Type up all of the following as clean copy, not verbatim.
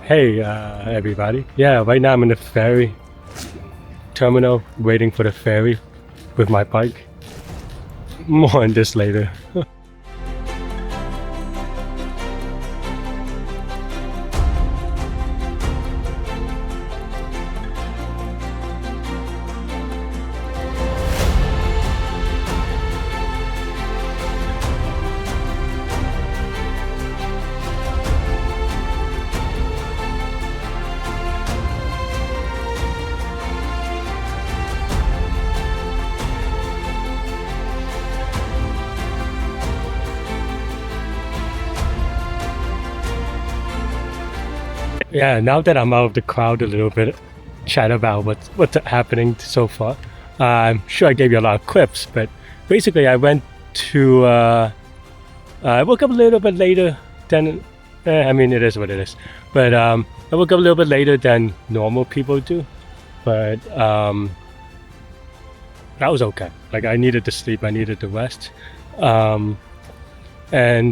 Hey, everybody. Yeah, right now I'm in the ferry terminal waiting for the ferry with my bike. More on this later. Yeah, now that I'm out of the crowd a little bit, chat about what's happening so far. I'm sure I gave you a lot of clips, but basically I went to I woke up a little bit later than I mean it is what it is. But I woke up a little bit later than normal people do. But that was okay. Like I needed to sleep, I needed to rest. And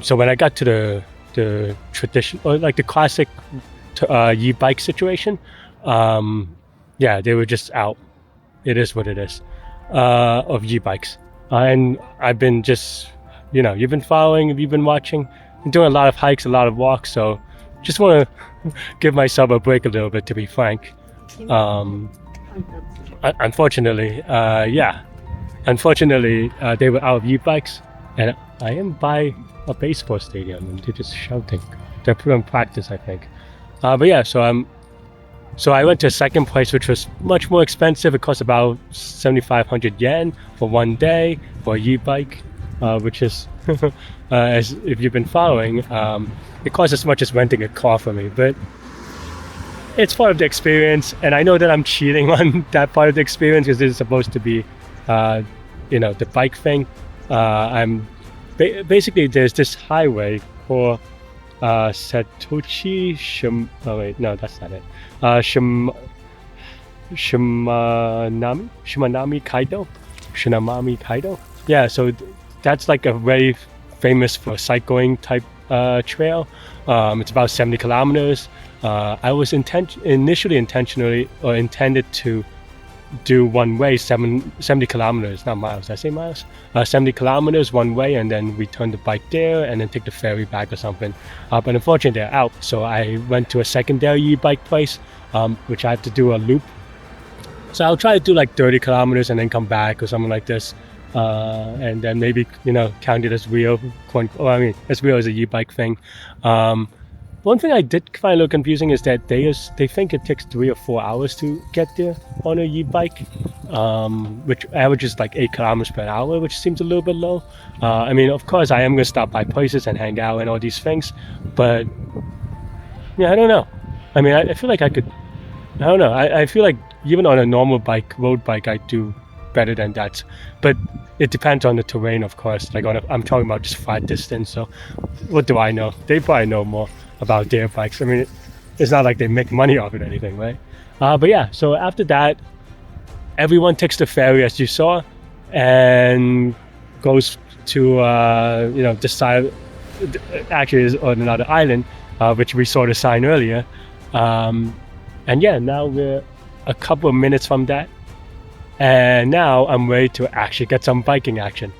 so when I got to the tradition or like the classic e-bike situation, yeah, they were just out. It is what it is, of e-bikes. And I've been just, you've been following, you've been watching, I'm doing a lot of hikes, a lot of walks, so just want to give myself a break a little bit, to be frank. Unfortunately, they were out of e-bikes, and I am by a baseball stadium, and they're just shouting. They're putting practice, I think. But yeah, so I went to a second place, which was much more expensive. It cost about 7,500 yen for one day for a e-bike, which is, as if you've been following, it costs as much as renting a car for me. But it's part of the experience, and I know that I'm cheating on that part of the experience because this is supposed to be, the bike thing. Basically there's this highway called that's not it. Shimanami Kaido. Yeah, so that's like a very famous for cycling type trail. It's about 70 kilometers. I was initially intended to do one way 70 kilometers, not miles. Did I say miles? 70 kilometers one way, and then we turn the bike there and then take the ferry back or something. But unfortunately they're out, so I went to a secondary e-bike place, which I have to do a loop. So I'll try to do like 30 kilometers and then come back or something like this, and then maybe count it as real. As real as a e-bike thing. One thing I did find a little confusing is that they think it takes 3 or 4 hours to get there on a e-bike, which averages like 8 kilometers per hour, which seems a little bit low. Of course, I am going to stop by places and hang out and all these things, but yeah, I don't know. I feel like I could. I don't know. I feel like even on a normal road bike, I do better than that. But it depends on the terrain, of course. Like I'm talking about just flat distance. So what do I know? They probably know more about their bikes. It's not like they make money off it or anything, right? But yeah, so after that, everyone takes the ferry, as you saw, and goes to the side. Actually, is on another island, which we saw the sign earlier. And yeah, now we're a couple of minutes from that, and now I'm ready to actually get some biking action.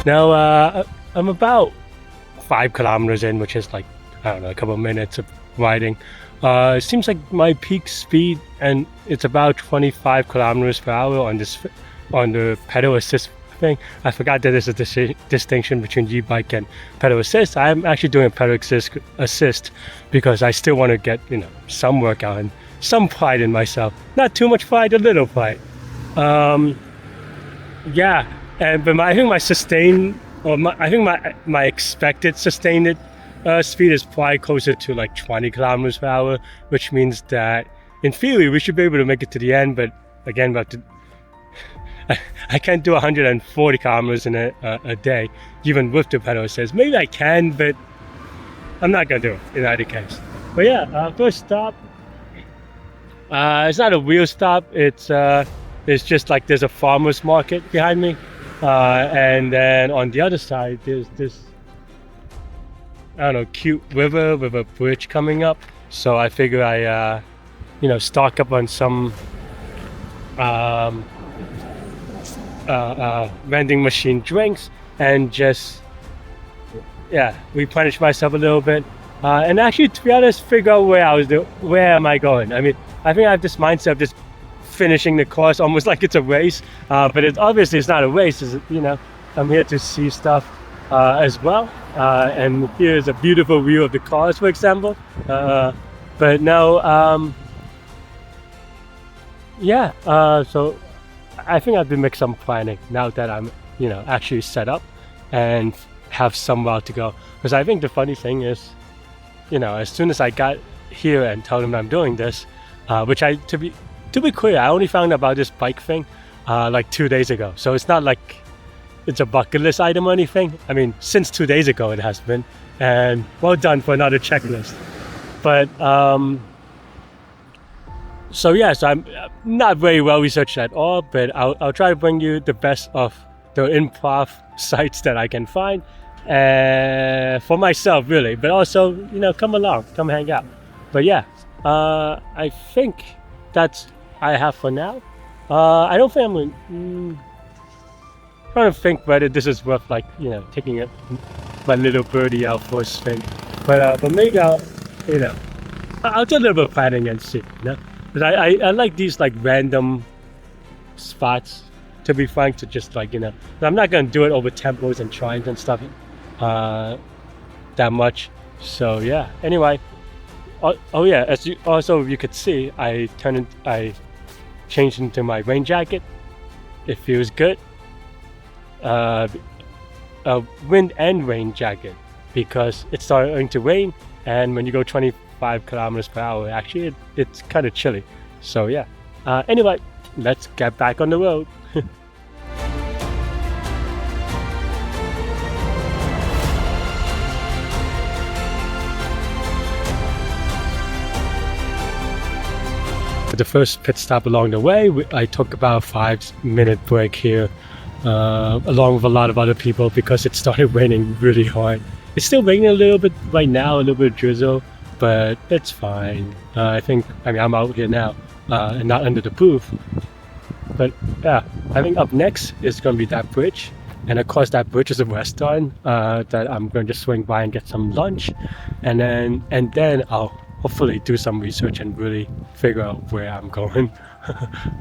Now, I'm about 5 kilometers in, which is like, I don't know, a couple of minutes of riding. It seems like my peak speed, and it's about 25 kilometers per hour on the pedal assist thing. I forgot that there's a distinction between e-bike and pedal assist. I'm actually doing pedal assist because I still want to get, some workout and some pride in myself. Not too much pride, a little pride. Yeah. But I think my expected sustained speed is probably closer to like 20 kilometers per hour, which means that in theory we should be able to make it to the end. But again, I can't do 140 kilometers in a day, even with the pedal assist. Maybe I can, but I'm not gonna do it in either case. But yeah, first stop. It's not a real stop. It's just like there's a farmer's market behind me, and then on the other side there's this, I don't know, cute river with a bridge coming up. So I figure I stock up on some vending machine drinks and just replenish myself a little bit, and actually, to be honest, figure out where am I going. I mean, I think I have this mindset of just finishing the course almost like it's a race, but it's not a race. I'm here to see stuff as well, and here's a beautiful view of the cars, for example. But no, so I think I've been making some planning now that I'm actually set up and have somewhere to go. Because I think the funny thing is, as soon as I got here and told them I'm doing this, which to be clear, I only found out about this bike thing like 2 days ago. So it's not like it's a bucket list item or anything. I mean, since 2 days ago it has been, and well done for another checklist. But so I'm not very well researched at all, but I'll try to bring you the best of the improv sites that I can find, for myself really, but also come along, come hang out. But yeah, I think that's I have for now. I don't think I'm trying to think whether this is worth taking my little birdie out for a spin, but maybe I'll do a little bit of planning and see. But I like these random spots, to be frank, to just I'm not gonna do it over temples and shrines and stuff that much. So yeah, anyway, as you could see, I changed into my rain jacket. It feels good. Wind and rain jacket, because it's starting to rain, and when you go 25 kilometers per hour, actually it's kind of chilly. So yeah, anyway, let's get back on the road. The first pit stop along the way, I took about a 5-minute break here, along with a lot of other people, because it started raining really hard. It's still raining a little bit right now, a little bit of drizzle, but it's fine. I'm out here now and not under the booth. But yeah, I think up next is going to be that bridge, and of course that bridge is a restaurant that I'm going to swing by and get some lunch, and then I'll hopefully do some research and really figure out where I'm going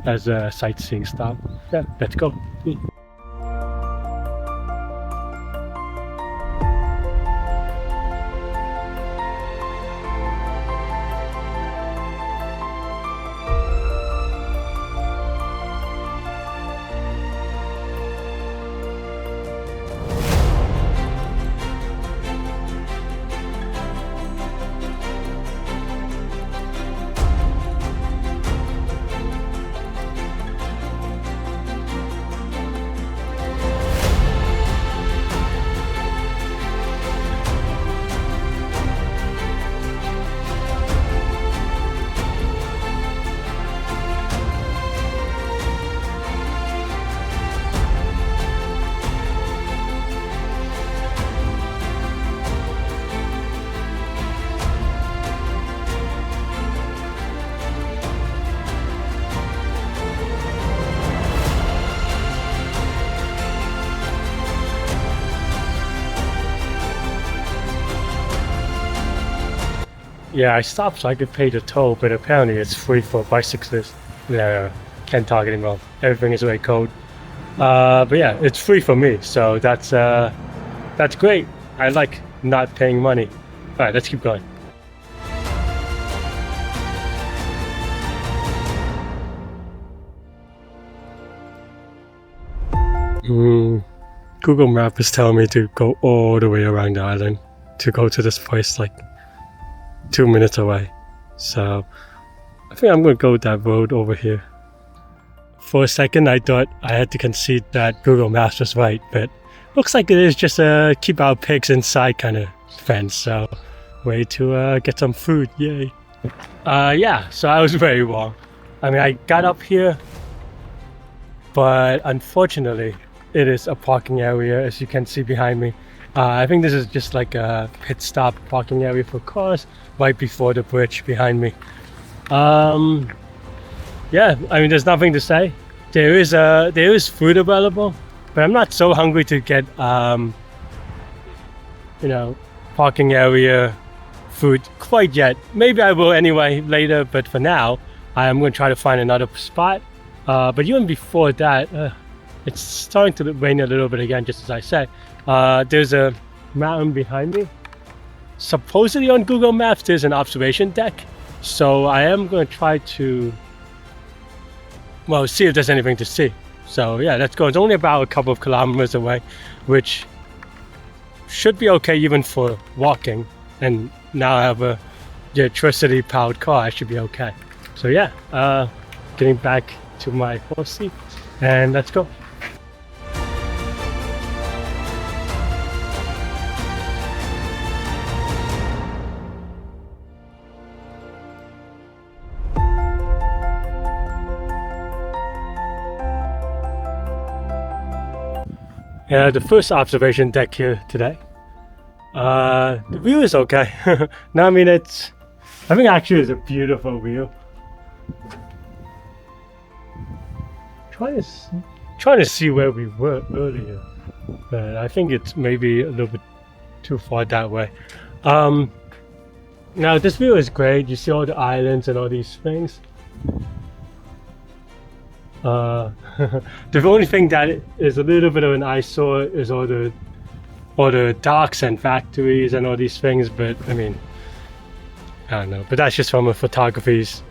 as a sightseeing stop. Yeah, let's go. Yeah, I stopped so I could pay the toll, but apparently it's free for bicyclists. Yeah, can't talk anymore. Everything is very cold. But yeah, it's free for me, so that's great. I like not paying money. All right, let's keep going. Google Map is telling me to go all the way around the island to go to this place 2 minutes away. So I think I'm going to go that road over here. For a second I thought I had to concede that Google Maps was right, but looks like it is just a keep our pigs inside kind of fence. So way to get some food. Yay. Yeah, so I was very wrong. I mean, I got up here, but unfortunately it is a parking area, as you can see behind me. I think this is just like a pit stop parking area for cars right before the bridge behind me. Yeah, I mean, there's nothing to say. There is food available, but I'm not so hungry to get parking area food quite yet. Maybe I will anyway later, but for now I am going to try to find another spot. But even before that, it's starting to rain a little bit again, just as I said. There's a mountain behind me. Supposedly on Google Maps there's an observation deck, so I am going to try to see if there's anything to see. So yeah, let's go. It's only about a couple of kilometers away, which should be okay even for walking, and now I have a electricity powered car. I should be okay. So yeah, getting back to my horse seat, and let's go. Yeah, the first observation deck here today. The view is okay. No, I mean, I think actually it's a beautiful view. Trying to see where we were earlier, but I think it's maybe a little bit too far that way. Now this view is great. You see all the islands and all these things. The only thing that is a little bit of an eyesore is all the docks and factories and all these things, but I mean, I don't know, but that's just from a photography's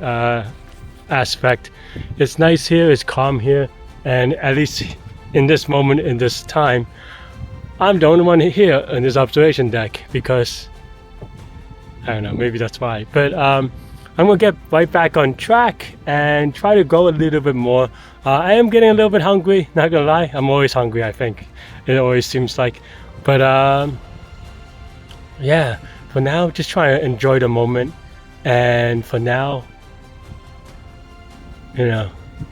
aspect. It's nice here, it's calm here, and at least in this moment, in this time, I'm the only one here on this observation deck, because I don't know, maybe that's why. But I'm gonna get right back on track and try to go a little bit more. I am getting a little bit hungry, not gonna lie. I'm always hungry, I think. It always seems like. But yeah, for now, just trying to enjoy the moment. And for now,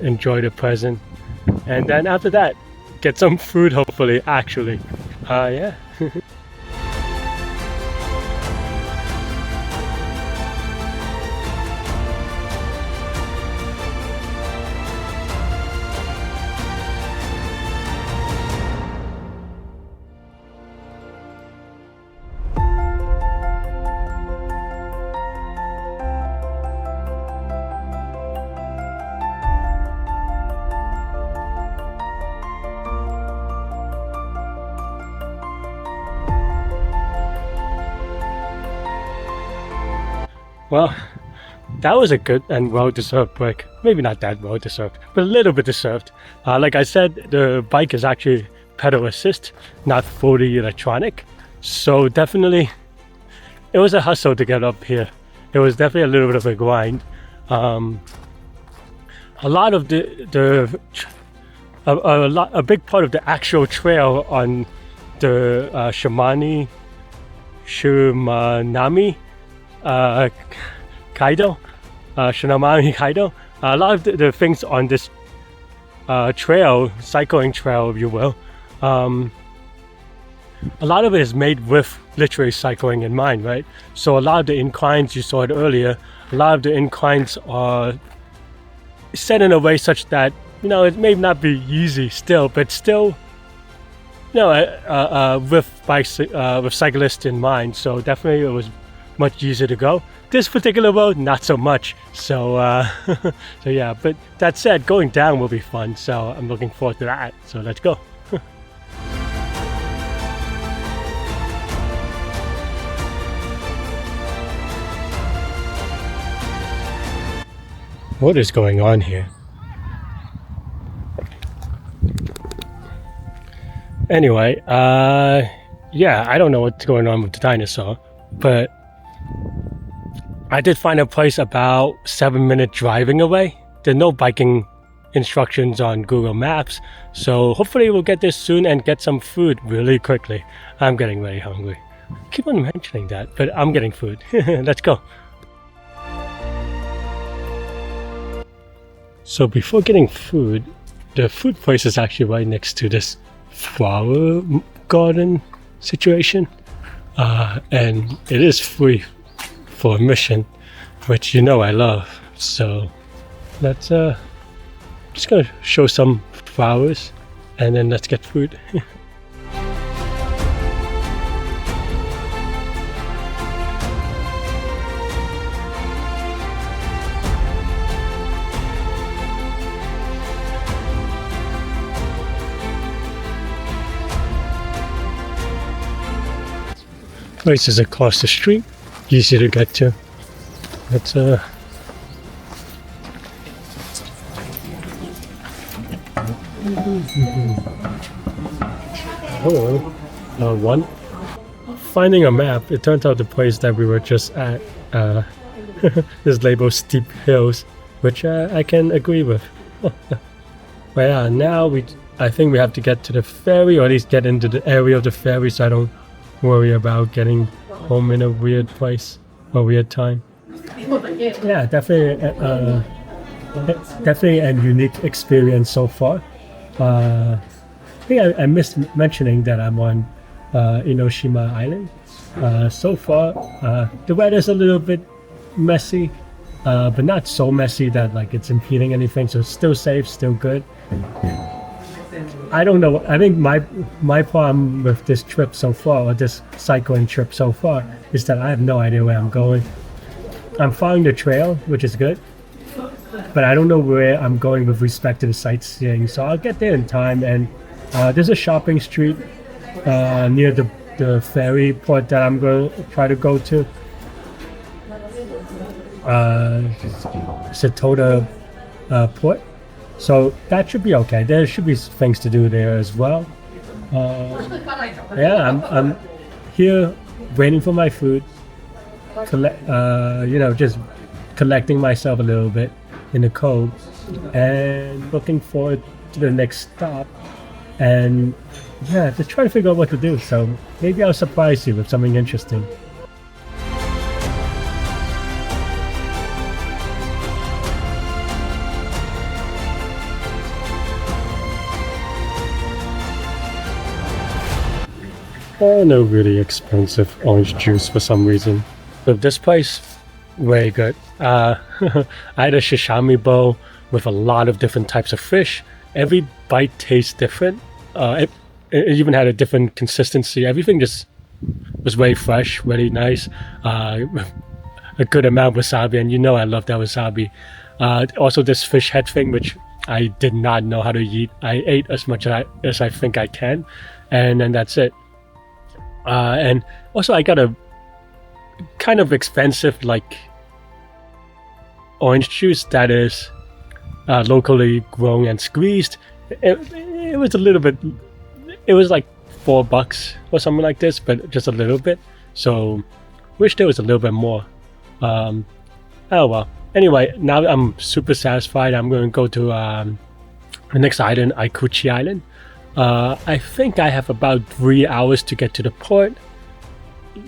enjoy the present. And then after that, get some food, hopefully, actually. Yeah. Well, that was a good and well-deserved break. Maybe not that well-deserved, but a little bit deserved. Like I said, the bike is actually pedal assist, not fully electronic. So definitely, it was a hustle to get up here. It was definitely a little bit of a grind. A lot of a big part of the actual trail on the Shimanami Kaido, Shimanami Kaido. A lot of the things on this trail, cycling trail, if you will, a lot of it is made with literally cycling in mind, right? So a lot of the inclines, you saw it earlier, a lot of the inclines are set in a way such that, it may not be easy still, but still, with cyclists in mind. So definitely it was much easier to go. This particular road, not so much. So so yeah, but that said, going down will be fun, so I'm looking forward to that. So let's go. What is going on here? Anyway, yeah, I don't know what's going on with the dinosaur, but I did find a place about 7-minute driving away. There's no biking instructions on Google Maps, so hopefully we'll get this soon and get some food really quickly. I'm getting very hungry. Keep on mentioning that, but I'm getting food. Let's go. So before getting food, the food place is actually right next to this flower garden situation. And it is free for admission, which you know I love. So let's just gonna show some flowers and then let's get food. Place is across the street, easy to get to. Let's one. Finding a map, it turns out the place that we were just at is labeled steep hills, which I can agree with. But yeah, now I think we have to get to the ferry, or at least get into the area of the ferry, so I don't worry about getting home in a weird place or weird time. Yeah, definitely a unique experience so far. I think I missed mentioning that I'm on Innoshima Island. So far, the weather's a little bit messy, but not so messy that like it's impeding anything. So it's still safe, still good. I don't know. I think my problem with this trip so far, or this cycling trip so far, is that I have no idea where I'm going. I'm following the trail, which is good, but I don't know where I'm going with respect to the sightseeing. So I'll get there in time. And there's a shopping street near the ferry port that I'm going to try to go to. Setoda Port. So that should be okay. There should be things to do there as well. Yeah, I'm here waiting for my food. Just collecting myself a little bit in the cove, and looking forward to the next stop. And yeah, just try to figure out what to do. So maybe I'll surprise you with something interesting. And a really expensive orange juice for some reason. But this place, very good. I had a sashimi bowl with a lot of different types of fish. Every bite tastes different. It even had a different consistency. Everything just was very fresh, really nice. A good amount of wasabi, and you know I love that wasabi. Also this fish head thing, which I did not know how to eat. I ate as much as I think I can, and then that's it. And also I got a kind of expensive like orange juice that is locally grown and squeezed. It was a little bit, it was like $4 or something like this, but just a little bit. So wish there was a little bit more. Oh well. Anyway, now I'm super satisfied. I'm going to go to the next island, Ikuchi Island. I think I have about 3 hours to get to the port,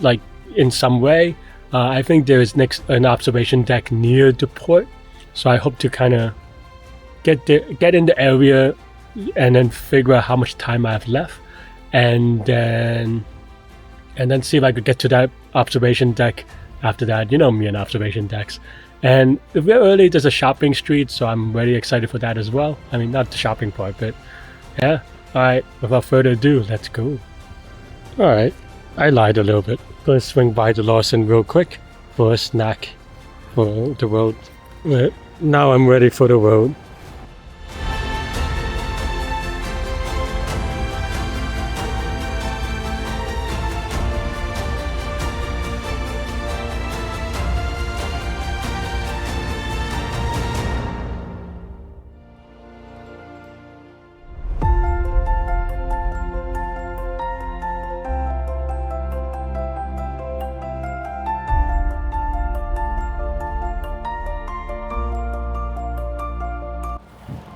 like in some way. I think there is an observation deck near the port, so I hope to kind of get in the area and then figure out how much time I have left, and then see if I could get to that observation deck after that. You know me and observation decks. And very early there's a shopping street, so I'm really excited for that as well. I mean, not the shopping part, but yeah. Alright, without further ado, let's go. Alright, I lied a little bit. Gonna swing by the Lawson real quick for a snack for the road. Now I'm ready for the road.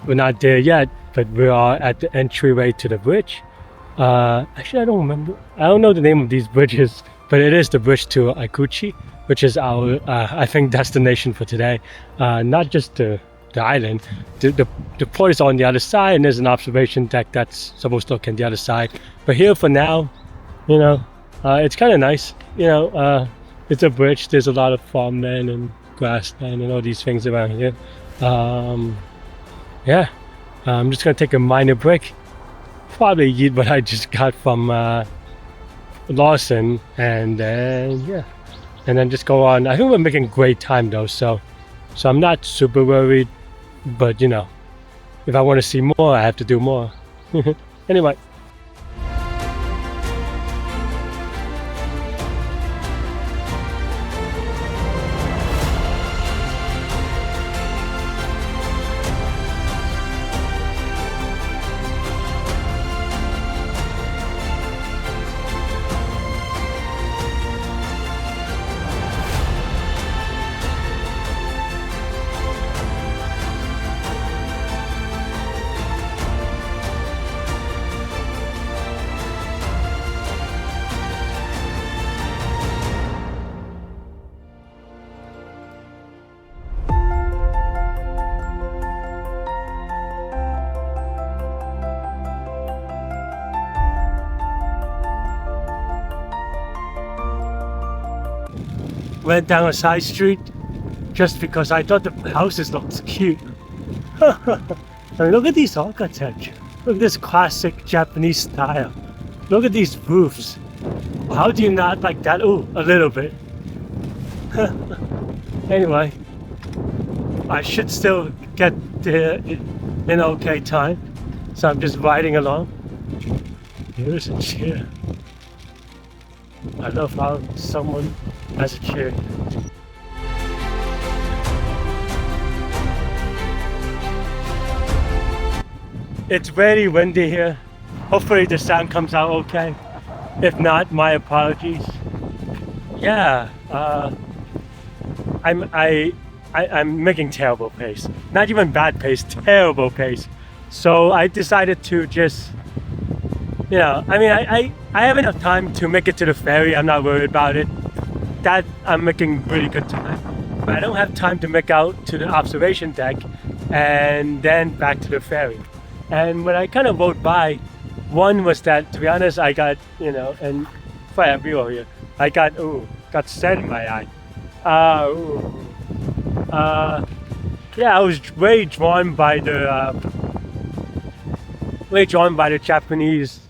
We're not there yet, but we are at the entryway to the bridge. Actually, I don't remember. I don't know the name of these bridges, but it is the bridge to Ikuchi, which is our I think destination for today. Not just the island. The port is on the other side, and there's an observation deck that's supposed to look on the other side. But here for now, you know, it's kind of nice. You know, it's a bridge. There's a lot of farmland and grassland and all these things around here. Yeah, I'm just gonna take a minor break. Probably eat what I just got from Lawson, and then yeah, and then just go on. I think we're making great time though, so I'm not super worried. But you know, if I want to see more, I have to do more. Anyway. Went down a side street just because I thought the houses looked cute. I mean, look at these architecture. Look at this classic Japanese style. Look at these roofs. How do you not like that? Ooh, a little bit. Anyway, I should still get there in okay time, so I'm just riding along. Here's a chair. I love how someone has a chair. It's very windy here. Hopefully the sound comes out okay. If not, my apologies. Yeah, I'm making terrible pace. Not even bad pace, terrible pace. So I decided to just, you know, I mean, I have enough time to make it to the ferry. I'm not worried about it. That I'm making really good time. But I don't have time to make out to the observation deck and then back to the ferry. And when I kind of rode by, one was that, to be honest, I got, you know, and if I have you over here, I got sand in my eye. Yeah, I was very drawn by the Japanese,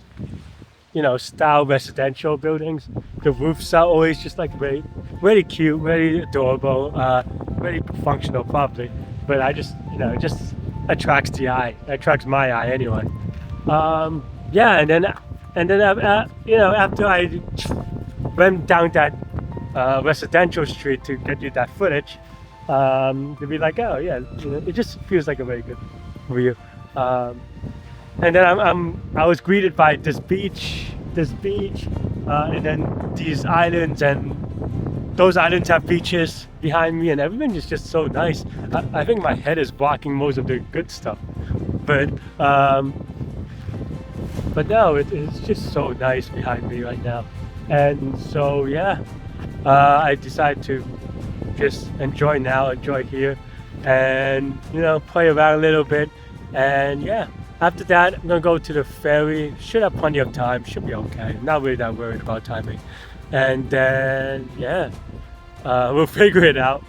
you know, style residential buildings. The roofs are always just like very, very cute, very adorable, very functional probably. But I just, you know, it just attracts the eye. It attracts my eye anyway. Yeah, and then you know, after I went down that residential street to get you that footage, to be like, oh yeah, you know, it just feels like a very good view. And then I was greeted by this beach, and then these islands, and those islands have beaches behind me, and everything is just so nice. I think my head is blocking most of the good stuff, but no, it's just so nice behind me right now. And so yeah, I decided to just enjoy here, and you know, play around a little bit. And yeah, after that I'm gonna go to the ferry. Should have plenty of time, should be okay, not really that worried about timing. And then yeah, we'll figure it out.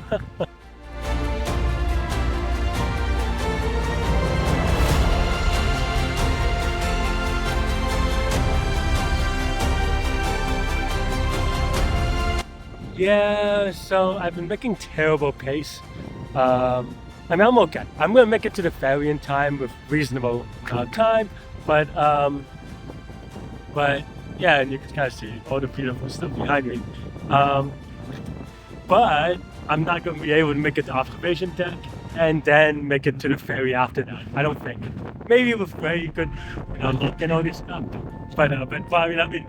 Yeah, so I've been making terrible pace. I mean, I'm okay. I'm gonna make it to the ferry in time with reasonable time, but yeah, and you can kind of see all the beautiful stuff behind me. But I'm not gonna be able to make it to observation deck and then make it to the ferry after that. I don't think. Maybe with very good, you know, look and all this stuff. But I mean, I've been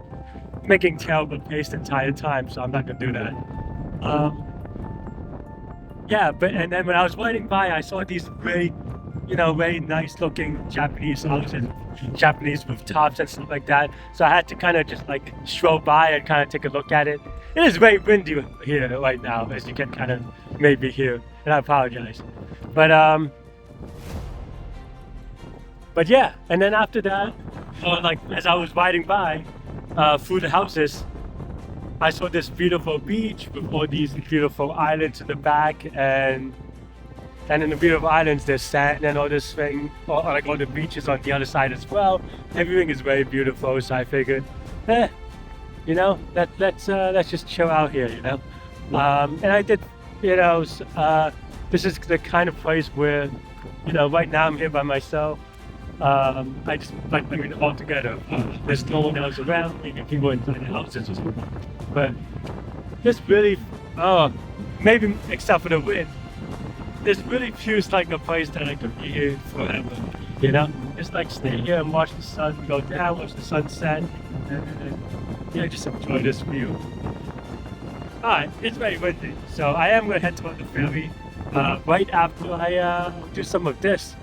making terrible pace the entire time, so I'm not gonna do that. Yeah, and then when I was riding by, I saw these very very nice looking Japanese houses, Japanese rooftops and stuff like that. So I had to kind of just like stroll by and kind of take a look at it. It is very windy here right now, as you can kind of maybe hear, and I apologize. But yeah, and then after that, like as I was riding by through the houses, I saw this beautiful beach with all these beautiful islands in the back, and in the beautiful islands there's sand and all this thing, or like all the beaches on the other side as well. Everything is very beautiful, so I figured, let's just chill out here, and I did, this is the kind of place where, right now I'm here by myself. I just all together. There's no one else around, maybe people inside the houses or something. But this really, maybe except for the wind, this really feels like a place that I could be here forever. Just like stay here and watch the sun go down, watch the sunset, and just enjoy this view. Alright, it's very windy, so I am gonna head toward the ferry right after I do some of this.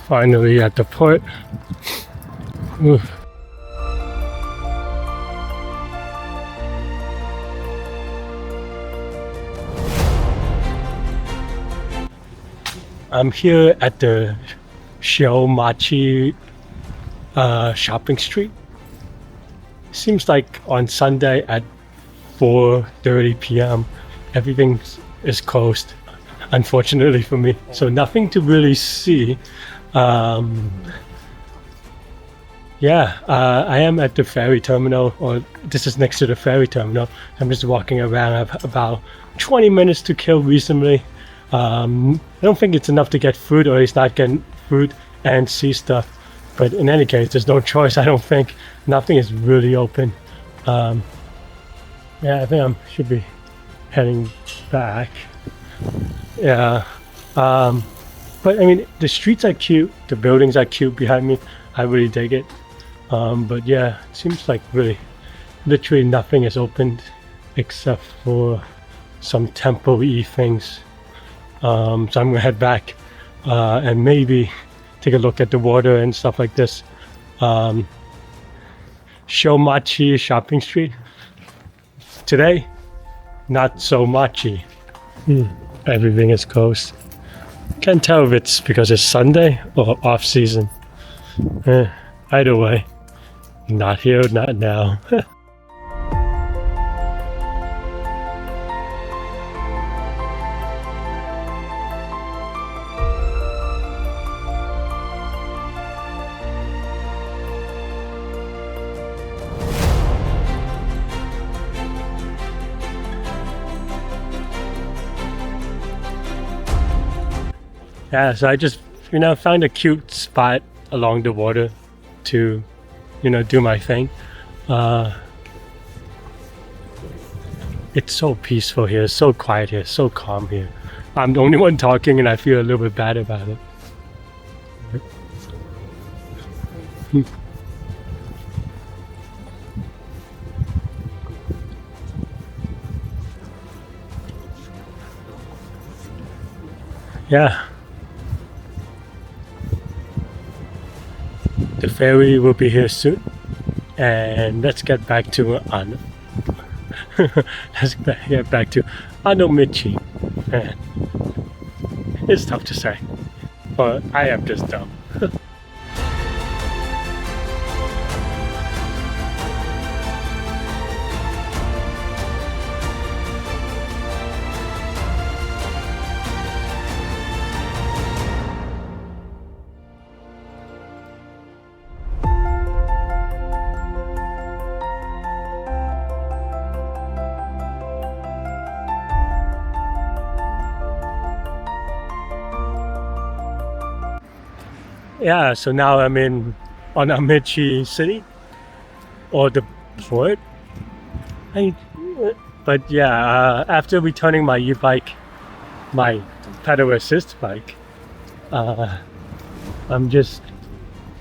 Finally at the port. Oof. I'm here at the Shimanami shopping street. Seems like on Sunday at 4:30 p.m. everything is closed, unfortunately for me. So nothing to really see. I am at the ferry terminal, or this is next to the ferry terminal. I'm just walking around. I have about 20 minutes to kill reasonably. I don't think it's enough to get food, or at least not getting food and see stuff. But in any case, there's no choice, I don't think. Nothing is really open. I think I should be heading back. But I mean, the streets are cute, the buildings are cute behind me. I really dig it. But yeah, it seems like literally nothing is opened except for some temple-y things. So I'm gonna head back and maybe take a look at the water and stuff like this. Shomachi shopping street. Today, not so machi. Everything is closed. Can't tell if it's because it's Sunday or off season. Either way, not here, not now. Yeah, so I just, found a cute spot along the water to, do my thing. It's so peaceful here, so quiet here, so calm here. I'm the only one talking and I feel a little bit bad about it. Yeah. The ferry will be here soon, and let's get back to let's get back to Onomichi. Man, it's tough to say, but I am just dumb. yeah, so now I'm in Onomichi City, or the port. But yeah, after returning my e-bike, my pedal assist bike, I'm just,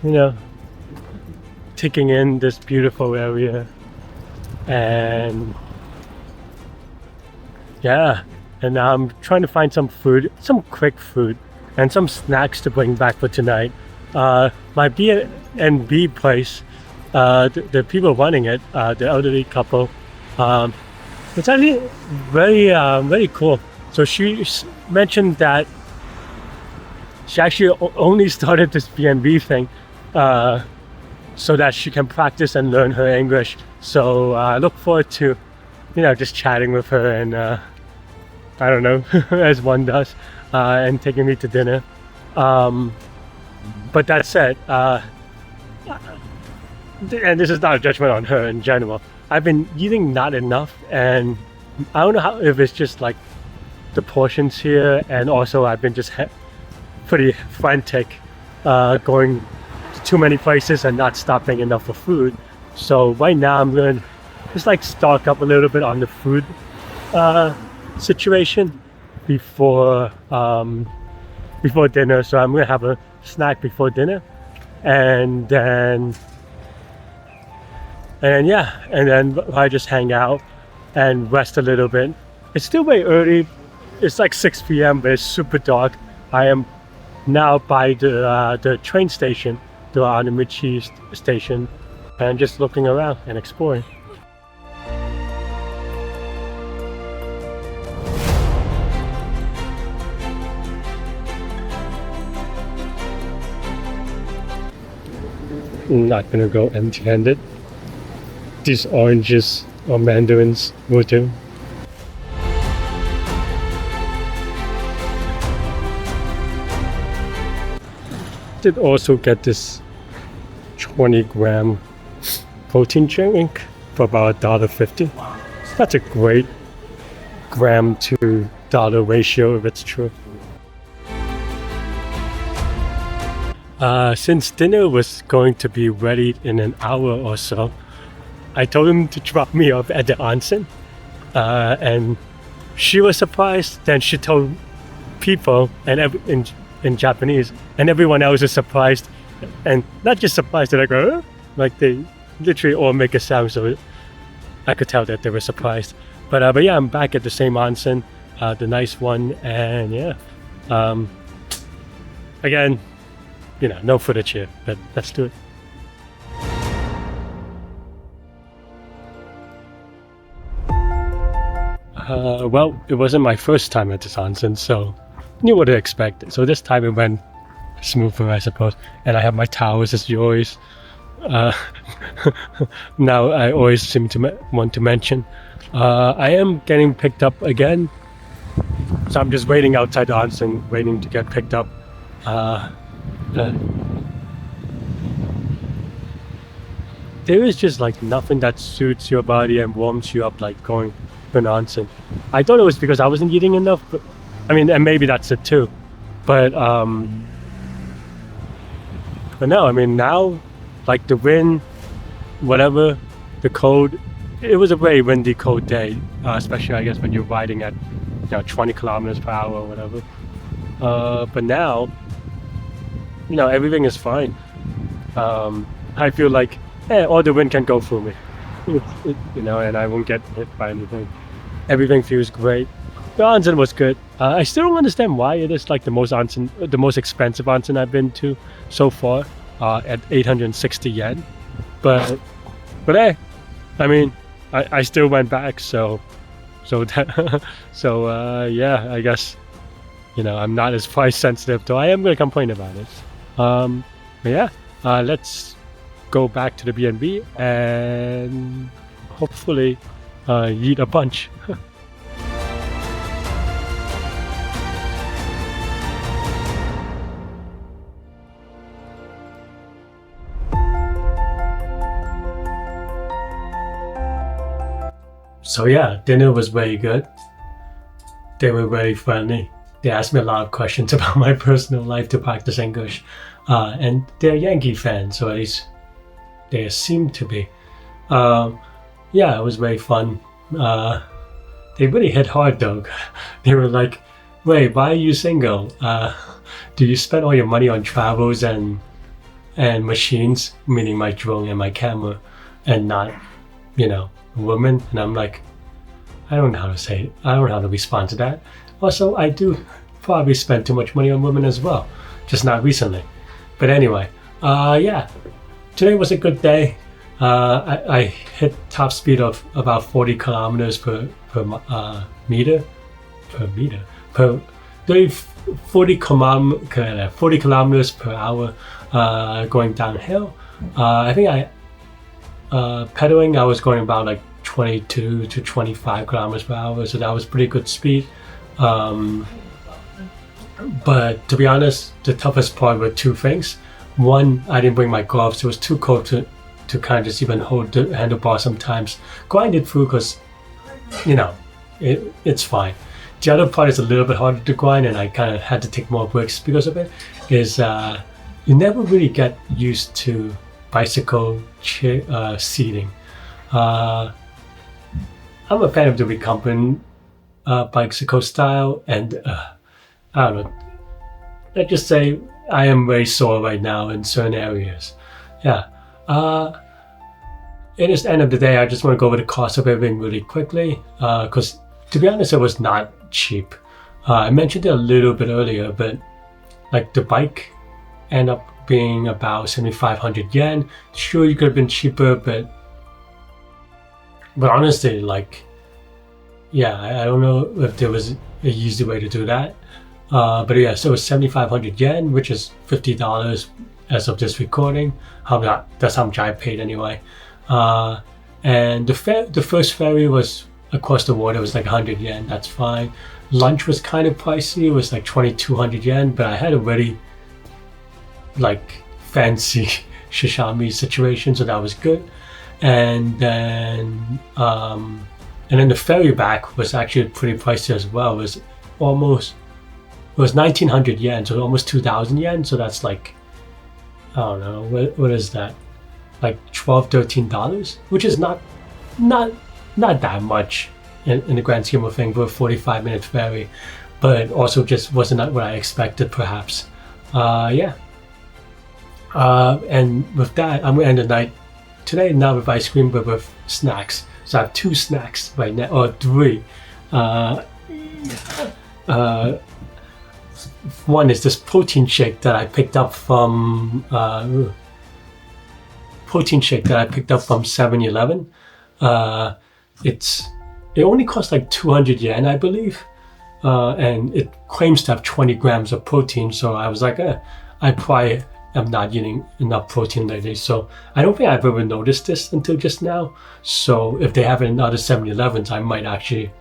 you know, taking in this beautiful area, and yeah, and now I'm trying to find some food, some quick food, and some snacks to bring back for tonight. My B&B place, the people running it, the elderly couple, it's actually very cool. So she mentioned that she actually only started this B&B thing so that she can practice and learn her English. So I look forward to, just chatting with her and I don't know, as one does, and taking me to dinner. But that said, and this is not a judgment on her in general, I've been eating not enough, and I don't know if it's just like the portions here, and also I've been just pretty frantic, going to too many places and not stopping enough for food. So right now I'm going to just like stock up a little bit on the food situation before dinner. So I'm going to have a snack before dinner, and then I just hang out and rest a little bit. It's still very early. It's like 6 p.m. but it's super dark. I am now by the train station, the Onomichi station, and just looking around and exploring. Not gonna go empty-handed. These oranges or mandarins will do. Did also get this 20-gram protein drink for about $1.50. That's a great gram to dollar ratio if it's true. Since dinner was going to be ready in an hour or so, I told him to drop me off at the onsen, and she was surprised. Then she told people and in Japanese, and everyone else is surprised, and not just surprised, they're like, oh? Like they literally all make a sound, so I could tell that they were surprised. But yeah, I'm back at the same onsen, the nice one, and yeah, again, no footage here, but let's do it. Well, it wasn't my first time at this onsen, so knew what to expect. So this time it went smoother, I suppose. And I have my towels as yours. Now I always seem to want to mention, I am getting picked up again. So I'm just waiting outside the onsen, waiting to get picked up. There is just like nothing that suits your body and warms you up like going to an onsen. I thought it was because I wasn't eating enough, but I mean, and maybe that's it too. But no, I mean now, like the wind, whatever, the cold, it was a very windy, cold day, especially I guess when you're riding at 20 kilometers per hour or whatever. But now, everything is fine. I feel like all the wind can go through me, and I won't get hit by anything. Everything feels great. The onsen was good. I still don't understand why it is like the most expensive onsen I've been to so far, at 860 yen. But hey, I mean, I still went back, so yeah, I guess I'm not as price sensitive, though I am gonna complain about it. But yeah, let's go back to the B&B and hopefully eat a bunch. So yeah, dinner was very good. They were very friendly. They asked me a lot of questions about my personal life to practice English. and they're Yankee fans, or at least they seem to be. Yeah, it was very fun. They really hit hard though. They were like, "Wait, why are you single? Do you spend all your money on travels and machines, meaning my drone and my camera, and not, women?" And I'm like, I don't know how to say it. I don't know how to respond to that. Also, I do probably spend too much money on women as well, just not recently. But anyway, yeah, today was a good day. I hit top speed of about 40 kilometers per meter, per 40 kilometers per hour going downhill. I think pedaling, I was going about like 22 to 25 kilometers per hour, so that was pretty good speed. But to be honest, the toughest part were two things. One, I didn't bring my gloves. It was too cold to kind of just even hold the handlebar sometimes. Grinded through because, it's fine. The other part is a little bit harder to grind, and I kind of had to take more breaks because of it, is you never really get used to bicycle seating. I'm a fan of the recumbent bicycle style, and I don't know, let's just say I am very sore right now in certain areas. Yeah. It is the end of the day. I just want to go over the cost of everything really quickly, because to be honest, it was not cheap. I mentioned it a little bit earlier, but like the bike ended up being about 7,500 yen. Sure, you could have been cheaper, but honestly, like, yeah, I don't know if there was a easy way to do that. But yeah, so it was 7,500 yen, which is $50 as of this recording. That's how much I paid anyway. And the first ferry was across the water. It was like 100 yen. That's fine. Lunch was kind of pricey. It was like 2,200 yen, but I had a very like fancy sashimi situation, so that was good. And then the ferry back was actually pretty pricey as well. It was 1,900 yen, so almost 2,000 yen. So that's like, I don't know, what is that? Like $12-13, which is not that much in the grand scheme of things for a 45-minute ferry, but also just wasn't what I expected, perhaps. Yeah. And with that, I'm gonna end the night today not with ice cream, but with snacks. So I have 2 snacks right now, or 3. One is this protein shake that I picked up from 7-Eleven. It only costs like 200 yen, I believe, and it claims to have 20 grams of protein. So I was like, I probably am not eating enough protein lately. So I don't think I've ever noticed this until just now. So if they have it in other 7-Elevens, I might actually,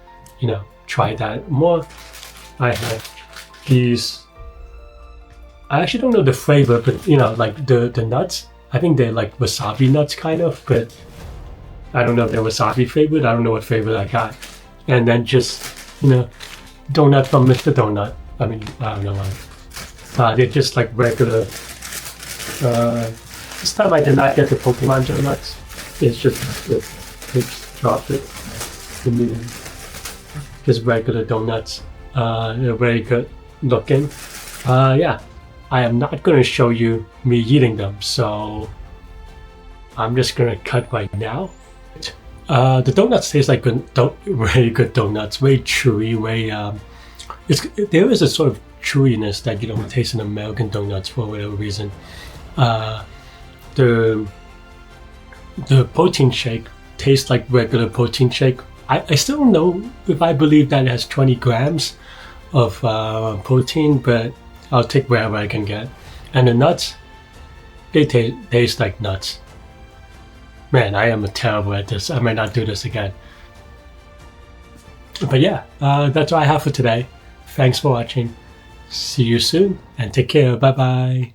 try that more. I have these. I actually don't know the flavor, but like the nuts. I think they're like wasabi nuts, kind of, but I don't know if they're wasabi flavored. I don't know what flavor I got. And then just, donut from Mr. Donut. I mean, I don't know why. They're just like regular. This time I did not get the Pokemon donuts. It's just the chocolate. Just regular donuts. They're very good looking. Yeah. I am not going to show you me eating them, so I'm just going to cut right now. The donuts taste like very good donuts, very chewy, there is a sort of chewiness that you don't taste in American donuts for whatever reason. The protein shake tastes like regular protein shake. I still don't know if I believe that it has 20 grams of protein, but I'll take wherever I can get. And the nuts, they taste like nuts. Man, I am terrible at this. I might not do this again. But yeah, that's all I have for today. Thanks for watching. See you soon and take care. Bye bye.